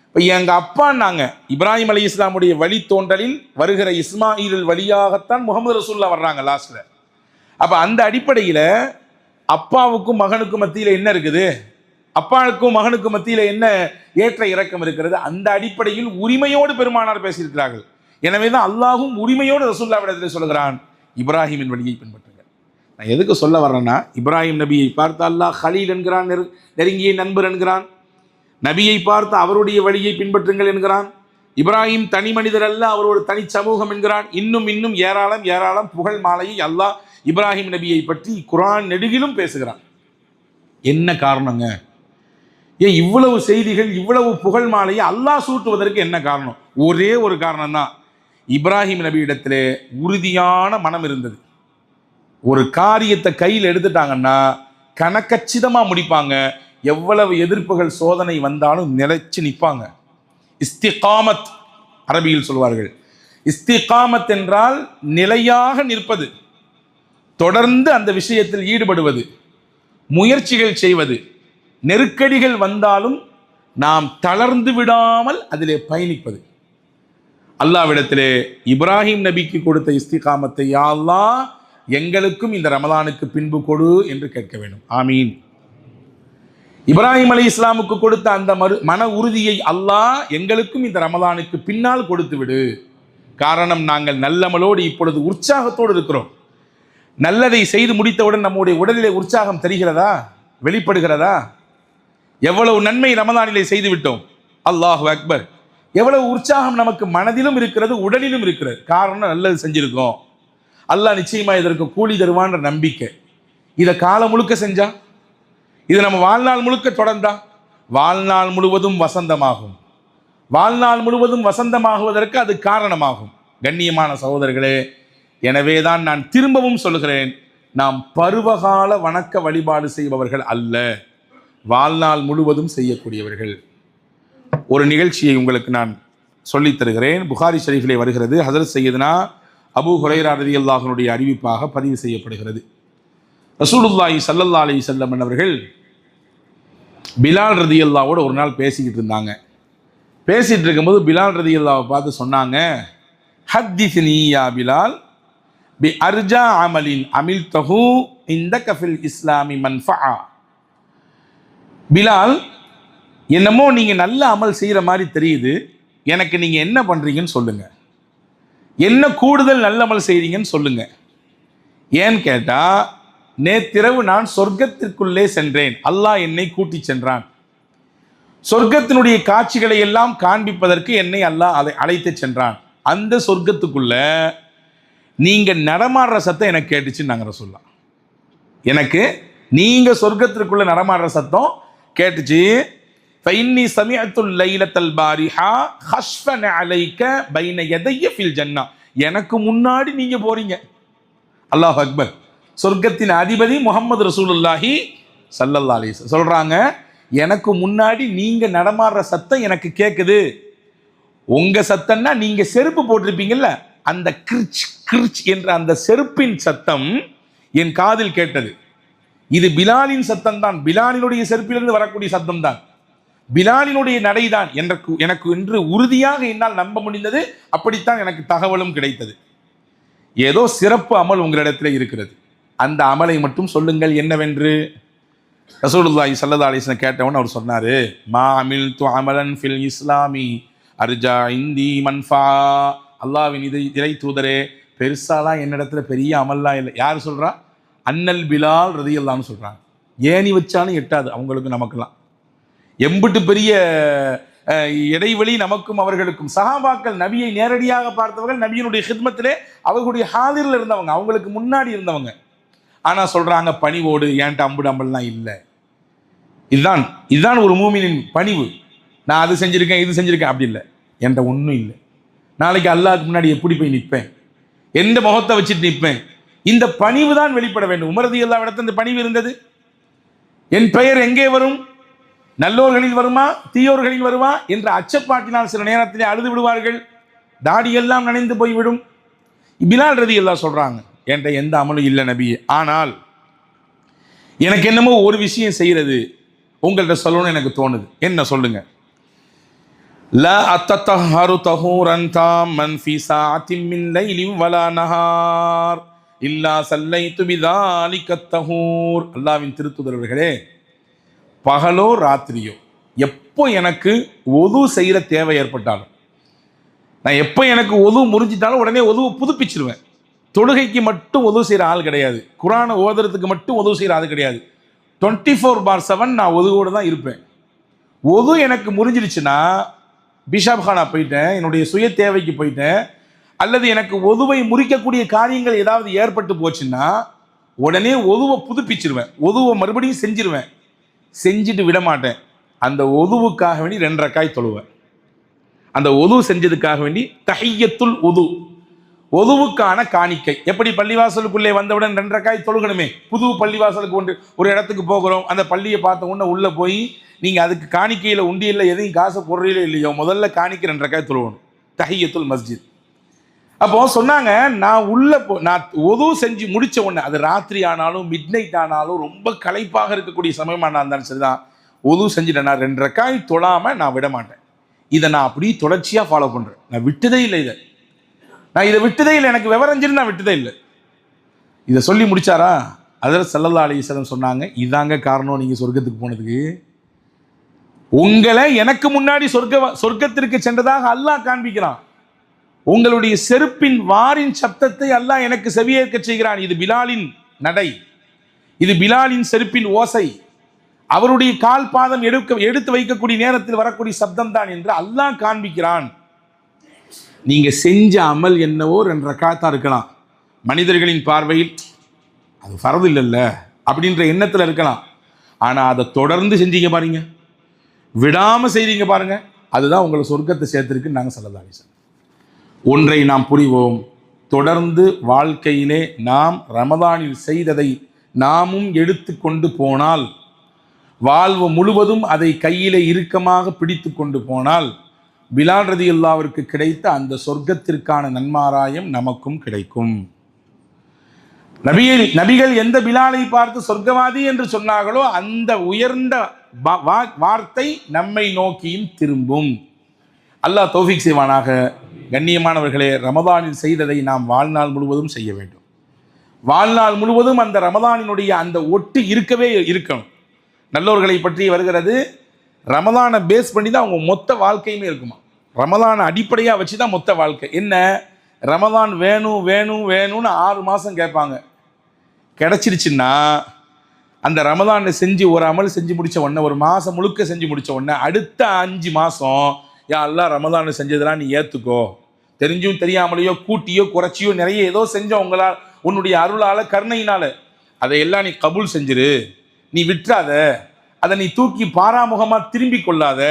Speaker 1: இப்போ எங்கள் அப்பான்னாங்க, இப்ராஹிம் அலைஹிஸ்ஸலாமுடைய வழி தோன்றலில் வருகிற இஸ்மாயில் வழியாகத்தான் முகமது ரசூலுல்லாஹ் வர்றாங்க லாஸ்ட்ல. அப்போ அந்த அடிப்படையில் அப்பாவுக்கும் மகனுக்கும் மத்தியில் என்ன இருக்குது, அப்பாவுக்கும் மகனுக்கும் மத்தியில் என்ன ஏற்ற இறக்கம் இருக்கிறது, அந்த அடிப்படையில் உரிமையோடு பெருமானார் பேசியிருக்கிறார்கள். எனவே தான் அல்லாஹும் உரிமையோடு ரசூலுல்லாஹ்விடத்தில் சொல்கிறான், இப்ராஹிமின் வழியை பின்பற்றுங்கள். நான் எதுக்கு சொல்ல வர்றேன்னா, இப்ராஹிம் நபியை பார்த்து அல்லாஹ் ஹலீல் என்கிறான், நெருங்கிய நண்பர் என்கிறான். நபியை பார்த்து அவருடைய வழியை பின்பற்றுங்கள் என்கிறான். இப்ராஹிம் தனி மனிதர் அல்ல, அவர் ஒரு தனி சமூகம் என்கிறான். இன்னும் இன்னும் ஏராளம் ஏராளம் புகழ் மாலையை அல்லாஹ் இப்ராஹிம் நபியை பற்றி குர்ஆன் நெடுகிலும் பேசுகிறான். என்ன காரணங்க? ஏன் இவ்வளவு செய்திகள், இவ்வளவு புகழ் மாலையை அல்லாஹ் சூட்டுவதற்கு என்ன காரணம்? ஒரே ஒரு காரணம் தான், இப்ராஹிம் நபியிடத்திலே உறுதியான மனம் இருந்தது. ஒரு காரியத்தை கையில் எடுத்துட்டாங்கன்னா கணக்கச்சிதமாக முடிப்பாங்க. எவ்வளவு எதிர்ப்புகள் சோதனை வந்தாலும் நிலைச்சு நிற்பாங்க. இஸ்திகாமத் அரபியில் சொல்வார்கள். இஸ்திகாமத் என்றால் நிலையாக நிற்பது, தொடர்ந்து அந்த விஷயத்தில் ஈடுபடுவது, முயற்சிகள் செய்வது, நெருக்கடிகள் வந்தாலும் நாம் தளர்ந்து விடாமல் அதிலே பயணிப்பது. அல்லாஹ்விடத்திலே இப்ராஹிம் நபிக்கு கொடுத்த இஸ்திகாமத்தை யா அல்லாஹ் எங்களுக்கும் இந்த ரமலானுக்கு பின்பு கொடு என்று கேட்க வேண்டும். ஆமீன். இப்ராஹிம் அலைஹிஸ்ஸலாமுக்கு கொடுத்த அந்த மன உறுதியை அல்லாஹ் எங்களுக்கும் இந்த ரமலானுக்கு பின்னால் கொடுத்து விடு. காரணம், நாங்கள் நல்லமலோடு இப்பொழுது உற்சாகத்தோடு இருக்கிறோம். நல்லதை செய்து முடித்தவுடன் நம்முடைய உடலிலே உற்சாகம் தெரிகிறதா, வெளிப்படுகிறதா? எவ்வளவு நன்மை ரமலானிலே செய்து விட்டோம். அல்லாஹு அக்பர். எவ்வளவு உற்சாகம் நமக்கு மனதிலும் இருக்கிறது, உடலிலும் இருக்கிறது. காரணம் நல்லது செஞ்சிருக்கோம், அல்லாஹ் நிச்சயமா இதற்கு கூலி தருவான்ற நம்பிக்கை. இதை காலம் முழுக்க செஞ்சா, இதை நம்ம வாழ்நாள் முழுக்க தொடர்ந்தா வாழ்நாள் முழுவதும் வசந்தமாகும். வாழ்நாள் முழுவதும் வசந்தமாகுவதற்கு அது காரணமாகும். கண்ணியமான சகோதரர்களே, எனவேதான் நான் திரும்பவும் சொல்கிறேன், நாம் பருவகால வணக்க வழிபாடு செய்பவர்கள் அல்ல, வாழ்நாள் முழுவதும் செய்யக்கூடியவர்கள். ஒரு நிகழ்ச்சியை உங்களுக்கு நான் சொல்லித் தருகிறேன். புகாரி ஷரீஃபிலே வருகிறது. ஹஸரத் சையதுனா அபூ ஹுரைரா ரலியல்லாஹு அன்ஹுடைய அறிவிப்பாக பதிவு செய்யப்படுகிறது. ரசூலுல்லாஹி ஸல்லல்லாஹு அலைஹி வஸல்லம் அவர்கள் பிலால் ரலியல்லாஹுவோட ஒரு நாள் பேசிக்கிட்டு இருந்தாங்க. பேசிகிட்டு இருக்கும்போது பிலால் ரலியல்லாஹுவை பார்த்து சொன்னாங்க, ஹத்திஸ்னி யா பிலால் பி அர்ஜா அமலின் அமில்தஹு இந்தக ஃபில் இஸ்லாமி மன்ஃபஆ. பிலால், என்னமோ நீங்கள் நல்ல அமல் செய்கிற மாதிரி தெரியுது, எனக்கு நீங்கள் என்ன பண்ணுறீங்கன்னு சொல்லுங்கள், என்ன கூடுதல் நல்ல அமல் செய்கிறீங்கன்னு சொல்லுங்கள். ஏன்னு கேட்டால், நேற்றிரவு நான் சொர்க்கத்திற்குள்ளே சென்றேன், அல்லாஹ் என்னை கூட்டி சென்றான். சொர்க்கத்தினுடைய காட்சிகளை எல்லாம் காண்பிப்பதற்கு என்னை அல்லாஹ் அதை அழைத்து சென்றான். அந்த சொர்க்கத்துக்குள்ள நீங்கள் நடமாடுற சத்தம் எனக்கு கேட்டுச்சுன்னு நாங்கள் ரசூலுல்லாஹ். எனக்கு நீங்கள் சொர்க்கத்திற்குள்ள நடமாடுற சத்தம் கேட்டுச்சு. ஃபைன்னி சமிஅத்துல் லைலத்தல் பாரிஹா ஹஷ்ஃபன் அலைக பைன யதைய ஃபில் ஜன்னா. எனக்கு முன்னாடி நீங்க போறீங்க. அல்லாஹ் அக்பர். சொர்க்கத்தின் அதிபதி முஹம்மது ரசூலுல்லாஹி ஸல்லல்லாஹு அலைஹி வஸல்லம் சொல்றாங்க, எனக்கு முன்னாடி நீங்க நடமாடுற சத்தம் எனக்கு கேட்குது. உங்க சத்தம்னா நீங்க செருப்பு போட்டிருப்பீங்கல்ல, அந்த கிர்ச் கிர்ச் என்ற அந்த செருப்பின் சத்தம் என் காதில் கேட்டது. இது பிலாலின் சத்தம் தான், பிலாலினுடைய செருப்பிலிருந்து வரக்கூடிய சத்தம் தான், பிலாலினுடைய நடைதான் எனக்கு என்று உறுதியாக என்னால் நம்ப முடிந்தது. அப்படித்தான் எனக்கு தகவலும் கிடைத்தது. ஏதோ சிறப்பு அமல் உங்களிடத்தில் இருக்கிறது, அந்த அமலை மட்டும் சொல்லுங்கள் என்னவென்று. ரசூலுல்லாஹி ஸல்லல்லாஹு அலைஹி வஸல்லம் கேட்டவன் அவர் சொன்னார், மா அமில்து அமலன் ஃபில் இஸ்லாமி அர்ஜா இந்தி மன்ஃபா. அல்லாஹ்வின் இறை தூதரே, பெருசாலாம் என்னிடத்துல பெரிய அமல்லாம் இல்லை. யார் சொல்கிறா? அன்னல் பிலால் ரலியல்லாஹு சொல்கிறாங்க. ஏணி வச்சாலும் எட்டாது அவங்களுக்கு நமக்கெல்லாம். எம்பிட்டு பெரிய இடைவெளி நமக்கும் அவர்களுக்கும். சஹாபாக்கள் நபியை நேரடியாக பார்த்தவர்கள், நபியினுடைய ஹித்மத்திலே அவர்களுடைய ஹாதிரில் இருந்தவங்க, அவங்களுக்கு முன்னாடி இருந்தவங்க. ஆனால் சொல்கிறாங்க பணிவோடு, ஏன்ட்ட அம்புடு அம்பல்லாம் இல்லை. இதுதான் ஒரு மூமினின் பணிவு. நான் அது செஞ்சுருக்கேன் இது செஞ்சுருக்கேன் அப்படி இல்லை, என்கிட்ட ஒன்றும் இல்லை. நாளைக்கு அல்லாஹ்க்கு முன்னாடி எப்படி போய் நிற்பேன், எந்த முகத்தை வச்சுட்டு நிற்பேன், இந்த பணிவு தான் வெளிப்பட வேண்டும். உமர் ரலியல்லாஹு இடத்துல இந்த பணிவு இருந்தது. என் பெயர் எங்கே வரும், நல்லோர்களில் வருமா தீயோர்களில் வருமா என்ற அச்சப்பாட்டினால் சில நேரத்திலே அழுது விடுவார்கள், தாடியெல்லாம் நனைந்து போய்விடும். பிலால் ரலியல்லாஹு சொல்றாங்க, என்கிட்ட எந்த அமலும் இல்லை நபியே, ஆனால் எனக்கு என்னமோ ஒரு விஷயம் செய்யறது உங்கள்கிட்ட சொல்லணும்னு எனக்கு தோணுது. என்ன சொல்லுங்க? லா அத்தஹரு தஹூரன் தாமன் ஃபீ சாஅத்தின் மின் லைலின் வலா நஹார் இல்லா ஸல்லைது பிதாலிக தஹூர். அல்லாஹ்வின் திருத்தூதர்களே, பகலோ ராத்திரியோ எப்போ எனக்கு ஒது செய்கிற தேவை ஏற்பட்டாலும், நான் எப்போ எனக்கு ஒது முறிஞ்சிட்டாலும் உடனே ஒதுவை புதுப்பிச்சிருவேன். தொழுகைக்கு மட்டும் ஒது செய்கிற ஆள் கிடையாது, குரானை ஓதுறதுக்கு மட்டும் ஒது செய்கிற ஆள் கிடையாது. 24/7 நான் ஒதுவோடு தான் இருப்பேன். ஒது எனக்கு முறிஞ்சிடுச்சுன்னா பிஷாப்கானா போயிட்டேன், என்னுடைய சுய தேவைக்கு போயிட்டேன், அல்லது எனக்கு ஒதுவை முறிக்கக்கூடிய காரியங்கள் ஏதாவது ஏற்பட்டு போச்சுன்னா உடனே ஒதுவை புதுப்பிச்சிருவேன், ஒதுவை மறுபடியும் செஞ்சிருவேன். செஞ்சுட்டு விட மாட்டேன். அந்த ஒதுவுக்காக வேண்டி 2 ரக்காய் தொழுவேன். அந்த ஒது செஞ்சதுக்காக வேண்டி தஹிய்யத்துல் ஒது, ஒதுவுக்கான காணிக்கை. எப்படி பள்ளிவாசலுக்குள்ளே வந்தவுடன் 2 ரக்காய் தொழுகணுமே, புது பள்ளிவாசலுக்கு ஒரு இடத்துக்கு போகிறோம், அந்த பள்ளியை பார்த்த உடனே உள்ளே போய் நீங்கள் அதுக்கு காணிக்கையில் உண்டியில் எதையும் காசை போடுறீங்களோ இல்லையோ, முதல்ல காணிக்கை 2 ரக்காய் தொழுவணும், தஹிய்யத்துல் மஸ்ஜித். அப்போ சொன்னாங்க, நான் நான் ஒது செஞ்சு முடிச்ச உடனே, அது ராத்திரி ஆனாலும் மிட் நைட் ஆனாலும் ரொம்ப களைப்பாக இருக்கக்கூடிய சமயமாக இருந்தாலும் சரிதான், ஒது செஞ்சுட்டேன், நான் 2 ரக்காய் தொழாமல் நான் விட மாட்டேன். இதை நான் அப்படியே தொடர்ச்சியாக ஃபாலோ பண்ணுறேன். நான் விட்டதே இல்லை, நான் இதை விட்டதே இல்லை, எனக்கு விவரஞ்சிருந்து நான் விட்டதே இல்லை. இதை சொல்லி முடிச்சாரா? ஹஜ்ரத் ஸல்லல்லாஹு அலைஹி வஸல்லம் சொன்னாங்க, இதாங்க காரணம் நீங்கள் சொர்க்கத்துக்கு போனதுக்கு. உங்களை எனக்கு முன்னாடி சொர்க்கத்திற்கு சென்றதாக அல்லாஹ் காண்பிக்கிறான். உங்களுடைய செருப்பின் வாரின் சப்தத்தை அல்லாஹ் எனக்கு செவியேற்க செய்கிறான். இது பிலாலின் நடை, இது பிலாலின் செருப்பின் ஓசை. அவருடைய கால் பாதம் எடுத்து வைக்கக்கூடிய நேரத்தில் வரக்கூடிய சப்தம் தான் என்று அல்லாஹ் காண்பிக்கிறான். நீங்க செஞ்ச அமல் என்னவோ 2 ரக்காத்தா இருக்கலாம், மனிதர்களின் பார்வையில் அது ஃபர்து இல்லைல்ல அப்படின்ற எண்ணத்தில் இருக்கலாம். ஆனால் அதை தொடர்ந்து செஞ்சீங்க பாருங்க, விடாமல் செய்றீங்க பாருங்க, அதுதான் உங்களை சொர்க்கத்தை சேர்த்திருக்குன்னு நாங்கள் ஸல்லல்லாஹு அலைஹி வஸல்லம். ஒன்றை நாம் புரிவோம், தொடர்ந்து வாழ்க்கையிலே நாம் ரமதானில் செய்ததை நாமும் எடுத்து கொண்டு போனால், வாழ்வு முழுவதும் அதை கையிலே இறுக்கமாக பிடித்து கொண்டு போனால், பிலால் ரலியல்லாஹுவிற்கு கிடைத்த அந்த சொர்க்கத்திற்கான நன்மாராயம் நமக்கும் கிடைக்கும். நபிகள் எந்த பிலாலை பார்த்து சொர்க்கவாதி என்று சொன்னார்களோ அந்த உயர்ந்த வார்த்தை நம்மை நோக்கியும் திரும்பும். அல்லாஹ் தௌஃபீக் செய்வானாக. கண்ணியமானவர்களே, ரமதானில் செய்ததை நாம் வாழ்நாள் முழுவதும் செய்ய வேண்டும். வாழ்நாள் முழுவதும் அந்த ரமதானினுடைய அந்த ஒட்டு இருக்கவே இருக்கணும். நல்லோர்களை பற்றி வருகிறது, ரமதானை பேஸ் பண்ணி தான் அவங்க மொத்த வாழ்க்கையுமே இருக்குமா. ரமதானை அடிப்படையாக வச்சு தான் மொத்த வாழ்க்கை. என்ன, ரமதான் வேணும் வேணும் வேணும்னு 6 மாதம் கேட்பாங்க. கிடச்சிருச்சுன்னா அந்த ரமதானை செஞ்சு ஒரு அமல் செஞ்சு முடித்த உடனே, ஒரு மாதம் முழுக்க செஞ்சு முடித்த உடனே, அடுத்த 5 மாதம் யா அல்லாஹ் ரமதானை செஞ்சதெல்லாம் நீ ஏற்றுக்கோ, தெரிஞ்சும் தெரியாமலையோ கூட்டியோ குறைச்சியோ நிறைய ஏதோ செஞ்சோம் உங்களால், உன்னுடைய அருளால் கருணையினால், அதையெல்லாம் நீ கபூல் செஞ்சிரு, நீ விட்டுறாத, அதை நீ தூக்கி பாராமுகமாக திரும்பி கொள்ளாத,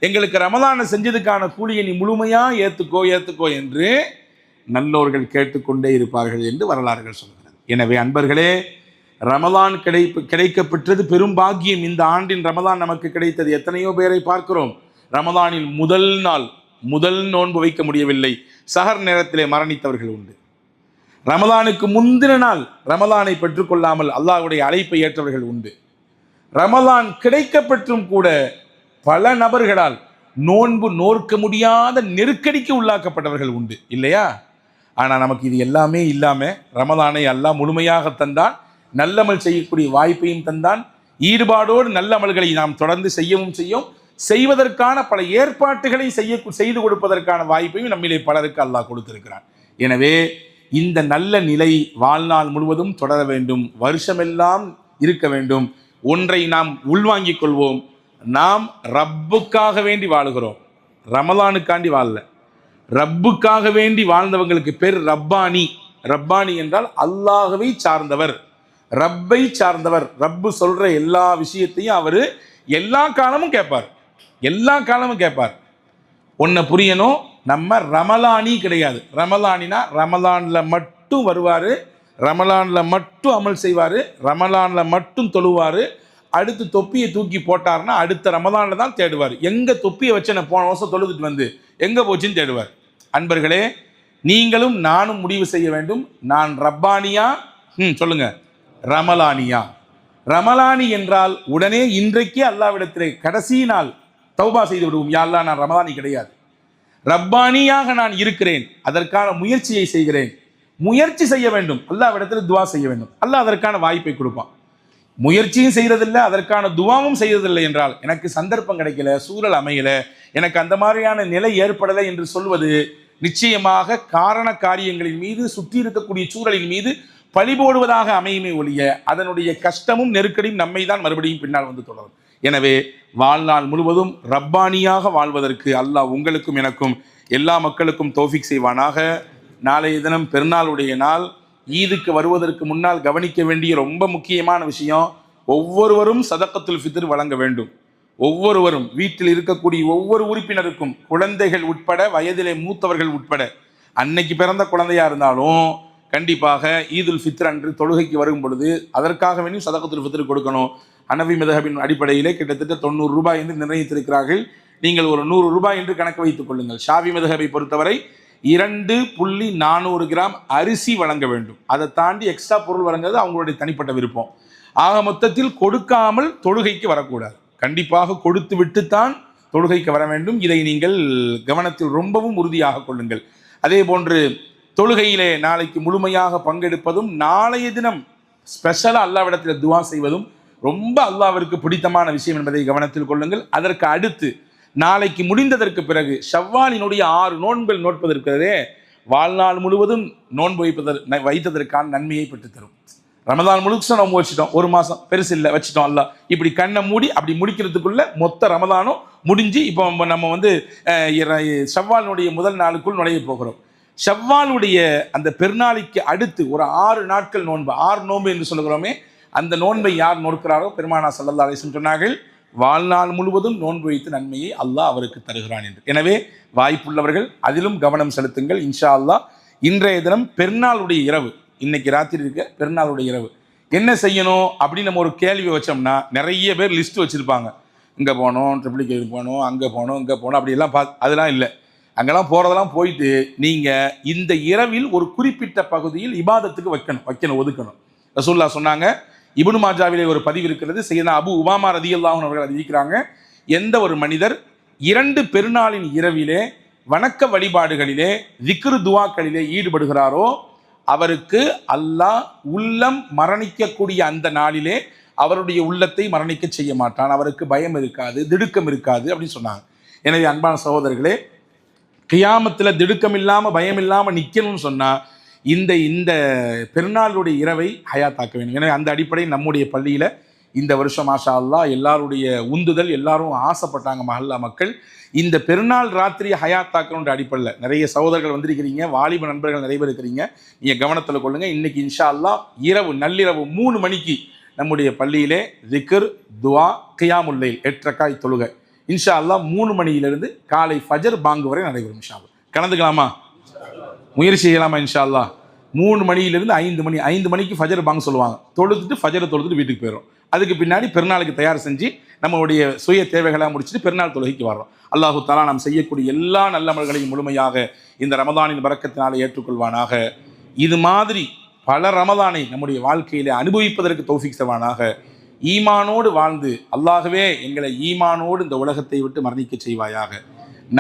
Speaker 1: எங்களுக்கு ரமதானை செஞ்சதுக்கான கூலியை நீ முழுமையாக ஏற்றுக்கோ என்று நல்லோர்கள் கேட்டுக்கொண்டே இருப்பார்கள் என்று வரலாறுகள் சொல்கிறது. எனவே அன்பர்களே, ரமதான் கிடைக்கப்பெற்றது பெரும் பாக்கியம். இந்த ஆண்டின் ரமதான் நமக்கு கிடைத்தது. எத்தனையோ பேரை பார்க்கிறோம், ரமதானில் முதல் நோன்பு வைக்க முடியவில்லை, சஹர் நேரத்திலே மரணித்தவர்கள் உண்டு. ரமதானுக்கு முந்தின நாள் ரமதானை பெற்றுக்கொள்ளாமல் அல்லாஹ்வுடைய அழைப்பை ஏற்றவர்கள் உண்டு. ரமதான் கிடைக்கப்பெற்றும் கூட பல நபர்களால் நோன்பு நோற்க முடியாத நெருக்கடிக்கு உள்ளாக்கப்பட்டவர்கள் உண்டு, இல்லையா? ஆனால் நமக்கு இது எல்லாமே இல்லாமல் ரமதானை அல்லாஹ் முழுமையாக தந்தான், நல்லமல் செய்யக்கூடிய வாய்ப்பையும் தந்தான். ஈடுபாடோடு நல்லமல்களை நாம் தொடர்ந்து செய்வதற்கான பல ஏற்பாட்டுகளை செய்து கொடுப்பதற்கான வாய்ப்பையும் நம்மிலே பலருக்கு அல்லாஹ் கொடுத்திருக்கிறான். எனவே இந்த நல்ல நிலை வாழ்நாள் முழுவதும் தொடர வேண்டும், வருஷமெல்லாம் இருக்க வேண்டும். ஒன்றை நாம் உள்வாங்கிக் கொள்வோம், நாம் ரப்புக்காக வேண்டி வாழுகிறோம், ரமலானுக்காண்டி வாழல. ரப்புக்காக வேண்டி வாழ்ந்தவங்களுக்கு பேர் ரப்பானி. ரப்பானி என்றால் அல்லாஹ்வை சார்ந்தவர், ரப்பை சார்ந்தவர். ரப்பு சொல்ற எல்லா விஷயத்தையும் அவர் எல்லா காலமும் கேட்பார். ஒன்றை புரியணும், நம்ம ரமலானி கிடையாது. ரமலானினா ரமலானில் மட்டும் வருவார், ரமலானில் மட்டும் அமல் செய்வார், ரமலானில் மட்டும் தொழுவார். அடுத்து தொப்பியை தூக்கி போட்டார்னா அடுத்த ரமலானில் தான் தேடுவார். எங்கே தொப்பியை வச்சு நான் போன வருஷம் தொழுதுட்டு வந்து எங்கே போச்சுன்னு தேடுவார். அன்பர்களே, நீங்களும் நானும் முடிவு செய்ய வேண்டும், நான் ரப்பானியா சொல்லுங்க, ரமலானியா? ரமலானி என்றால் உடனே இன்றைக்கே அல்லாஹ்விடத்திலே கடைசி நாள் தௌபா செய்து விடுவோம், யா அல்லாஹ் நான் ரமலானி கிடையாது, ரப்பானியாக நான் இருக்கிறேன், அதற்கான முயற்சியை செய்கிறேன். முயற்சி செய்ய வேண்டும், அல்லாஹ்விடத்தில் துவா செய்ய வேண்டும், அல்லாஹ் அதற்கான வாய்ப்பை கொடுப்பான். முயற்சியும் செய்யறதில்லை, அதற்கான துவாவும் செய்யறதில்லை என்றால், எனக்கு சந்தர்ப்பம் கிடைக்கல, சூழல் அமையல, எனக்கு அந்த மாதிரியான நிலை ஏற்படலை என்று சொல்வது நிச்சயமாக காரண காரியங்களின் மீது, சுற்றி இருக்கக்கூடிய சூழலின் மீது பழி போடுவதாக அமையுமே ஒழிய அதனுடைய கஷ்டமும் நெருக்கடியும் நம்மை தான் மறுபடியும் பின்னால் வந்து தொடரும். எனவே வாழ்நாள் முழுவதும் ரப்பானியாக வாழ்வதற்கு அல்லாஹ் உங்களுக்கும் எனக்கும் எல்லா மக்களுக்கும் தௌஃபீக் செய்வானாக. நாளைய தினம் பெருநாளுடைய நாள். ஈதுக்கு வருவதற்கு முன்னால் கவனிக்க வேண்டிய ரொம்ப முக்கியமான விஷயம், ஒவ்வொருவரும் சதக்கத்துல் ஃபித்ர் வழங்க வேண்டும். ஒவ்வொருவரும், வீட்டில் இருக்கக்கூடிய ஒவ்வொரு உறுப்பினருக்கும், குழந்தைகள் உட்பட, வயதிலே மூத்தவர்கள் உட்பட, அன்னைக்கு பிறந்த குழந்தையா இருந்தாலும் கண்டிப்பாக ஈதுல் ஃபித்ர் அன்று தொழுகைக்கு வரும் பொழுது அதற்காக வேண்டி சதக்கத்துல் ஃபித்ர் கொடுக்கணும். ஹனஃபி மதஹபின் அடிப்படையிலே கிட்டத்தட்ட 90 ரூபாய் என்று நிர்ணயித்திருக்கிறார்கள். நீங்கள் ஒரு 100 ரூபாய் என்று கணக்கு வைத்துக் கொள்ளுங்கள். ஷாஃபி மதஹபை பொறுத்தவரை 2.400 கிராம் அரிசி வழங்க வேண்டும். அதை தாண்டி எக்ஸ்ட்ரா பொருள் வழங்குறது அவங்களுடைய தனிப்பட்ட விருப்பம். ஆக மொத்தத்தில் கொடுக்காமல் தொழுகைக்கு வரக்கூடாது, கண்டிப்பாக கொடுத்து விட்டுத்தான் தொழுகைக்கு வர வேண்டும். இதை நீங்கள் கவனத்தில் ரொம்பவும் உறுதியாக கொள்ளுங்கள். அதே போன்று தொழுகையிலே நாளைக்கு முழுமையாக பங்கெடுப்பதும், நாளைய தினம் ஸ்பெஷலாக அல்லாஹ்விடத்தில் துவா செய்வதும் ரொம்ப அல்லாஹ்விற்கு பிடித்தமான விஷயம் என்பதை கவனத்தில் கொள்ளுங்கள். அதற்கு அடுத்து நாளைக்கு முடிந்ததற்கு பிறகு ஷவ்வாலினுடைய 6 நோன்புகள் நோட்பதற்கிறதே வாழ்நாள் முழுவதும் நோன்பு வைத்ததற்கான நன்மையை பெற்றுத்தரும். ரமதான் முழுக்க நம்ம வச்சுட்டோம், ஒரு மாதம் பெருசு இல்லை வச்சுட்டோம், அல்ல இப்படி கண்ணை மூடி அப்படி முடிக்கிறதுக்குள்ள மொத்த ரமதானும் முடிஞ்சு இப்போ நம்ம வந்து ஷவ்வாலுடைய முதல் நாளுக்குள் நுழைய போகிறோம். ஷவ்வாலுடைய அந்த பெருநாளைக்கு அடுத்து ஒரு 6 நாட்கள் நோன்பு, 6 நோன்பு என்று சொல்லுகிறோமே, அந்த நோன்பை யார் நோக்கிறாரோ பெருமானா ஸல்லல்லாஹு அலைஹி வஸல்லம் சொன்னார்கள், வாழ்நாள் முழுவதும் நோன்பு வைத்து நன்மையை அல்லாஹ் அவருக்கு தருகிறான் என்று. எனவே வாய்ப்புள்ளவர்கள் அதிலும் கவனம் செலுத்துங்கள். இன்ஷா அல்லாஹ் இன்றைய தினம் பெருநாளுடைய இரவு, இன்னைக்கு ராத்திரி இருக்க பெருநாளுடைய இரவு என்ன செய்யணும் அப்படின்னு நம்ம ஒரு கேள்வி வச்சோம்னா நிறைய பேர் லிஸ்ட் வச்சுருப்பாங்க. இங்கே போனோம், ட்ரிபிளிகேக்கு போகணும், அங்கே போகணும், இங்கே போகணும், அப்படியெல்லாம் அதெல்லாம் இல்லை. அங்கெல்லாம் போகிறதெல்லாம் போயிட்டு நீங்கள் இந்த இரவில் ஒரு குறிப்பிட்ட பகுதியில் இபாதத்துக்கு ஒதுக்கணும். ரசூலுல்லாஹ் சொன்னாங்க, இப்னு மாஜாவிலே ஒரு பதிவு இருக்கிறது, சையதுனா அபு உமாமா ரலியல்லாஹு அன்ஹு அவர்கள் அறிவிக்கிறாங்க, எந்த ஒரு மனிதர் 2 பெருநாளின் இரவிலே வணக்க வழிபாடுகளிலே திக்ரு துவாக்களிலே ஈடுபடுகிறாரோ அவருக்கு அல்லாஹ் உள்ளம் மரணிக்கக்கூடிய அந்த நாளிலே அவருடைய உள்ளத்தை மரணிக்க செய்ய மாட்டான், அவருக்கு பயம் இருக்காது, திடுக்கம் இருக்காது அப்படின்னு சொன்னாங்க. எனவே அன்பான சகோதரர்களே, கியாமத்தில் திடுக்கம் இல்லாமல் பயம் இல்லாமல் நிற்கணும்னு சொன்னால் இந்த பெருநாளுடைய இரவை ஹயாத்தாக்க வேண்டும். எனவே அந்த அடிப்படையில் நம்முடைய பள்ளியில் இந்த வருஷம் மாஷா அல்லாஹ் எல்லாருடைய உந்துதல், எல்லாரும் ஆசைப்பட்டாங்க மஹல்லா மக்கள் இந்த பெருநாள் ராத்திரியை ஹயாத்தாக்கணுன்ற அடிப்படையில். நிறைய சகோதரர்கள் வந்திருக்கிறீங்க, வாலிப நண்பர்கள் நிறைய பேர் இருக்கிறீங்க, நீங்கள் கவனத்தில் கொள்ளுங்கள். இன்றைக்கி இன்ஷா அல்லாஹ் நள்ளிரவு 3 மணிக்கு நம்முடைய பள்ளியிலே திக்ர் துவா கியாமுல் லைல் 8 ரக்காய் தொழுகை இன்ஷா அல்லாஹ் 3 மணியிலிருந்து காலை ஃபஜர் பாங்கு வரை நடைபெறும். இன்ஷா அல்லாஹ் கலந்துக்கலாமா, முயற்சி செய்யலாமா? இன்ஷா அல்லாஹ் 3 மணியிலிருந்து 5 மணி, 5 மணிக்கு ஃபஜர் பாங்கு சொல்லுவாங்க, ஃபஜரை தொழுதுட்டு வீட்டுக்கு போயிடும். அதுக்கு பின்னாடி பெருநாளுக்கு தயார் செஞ்சு நம்மளுடைய சுய தேவைகளாக முடிச்சுட்டு பெருநாள் தொழுகைக்கு வர்றோம். அல்லாஹு தஆலா நாம் செய்யக்கூடிய எல்லா நல்லமல்களையும் முழுமையாக இந்த ரமதானின் பரக்கத்தினாலே ஏற்றுக்கொள்வானாக. இது மாதிரி பல ரமதானை நம்முடைய வாழ்க்கையிலே அனுபவிப்பதற்கு தௌஃபீக் செய்வானாக. ஈமானோடு வாழ்ந்து அல்லாஹ்வே எங்களை ஈமானோடு இந்த உலகத்தை விட்டு மரணிக்க செய்வாயாக.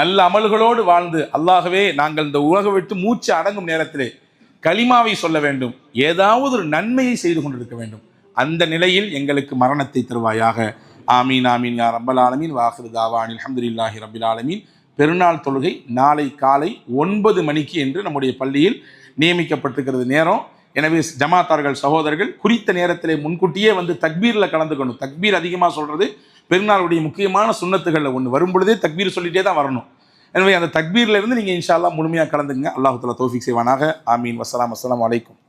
Speaker 1: நல்ல அமல்களோடு வாழ்ந்து அல்லாஹ்வே நாங்கள் இந்த உலகம் விட்டு மூச்சு அடங்கும் நேரத்திலே கலிமாவை சொல்ல வேண்டும், ஏதாவது ஒரு நன்மையை செய்து கொண்டிருக்க வேண்டும். அந்த நிலையில் எங்களுக்கு மரணத்தை தருவாயாக. ஆமீன் ஆமீன் யா ரப்பல் ஆலமீன். வாஹிரு தாவானில் அல்ஹம்துலில்லாஹி ரப்பில் ஆலமீன். பெருநாள் தொழுகை நாளை காலை 9 மணிக்கு என்று நம்முடைய பள்ளியில் நியமிக்கப்பட்டிருக்கிறது நேரம். எனவே ஜமாத்தார்கள் சகோதரர்கள் குறித்த நேரத்திலே முன்கூட்டியே வந்து தக்பீரில் கலந்துக்கணும். தக்பீர் அதிகமாக சொல்கிறது பெருநாளுடைய முக்கியமான சுன்னத்துகளில் ஒன்று. வரும் பொழுதே தக்பீர் சொல்லிகிட்டே தான் வரணும். எனவே அந்த தக்பீரில் இருந்து நீங்கள் இன்ஷா அல்லாஹ் முழுமையாக கலந்துங்க. அல்லாஹ் தஆலா தௌஃபீக் செய்வானாக. ஆமீன். வஸ்ஸலாம். அஸ்ஸலாமு அலைக்கும்.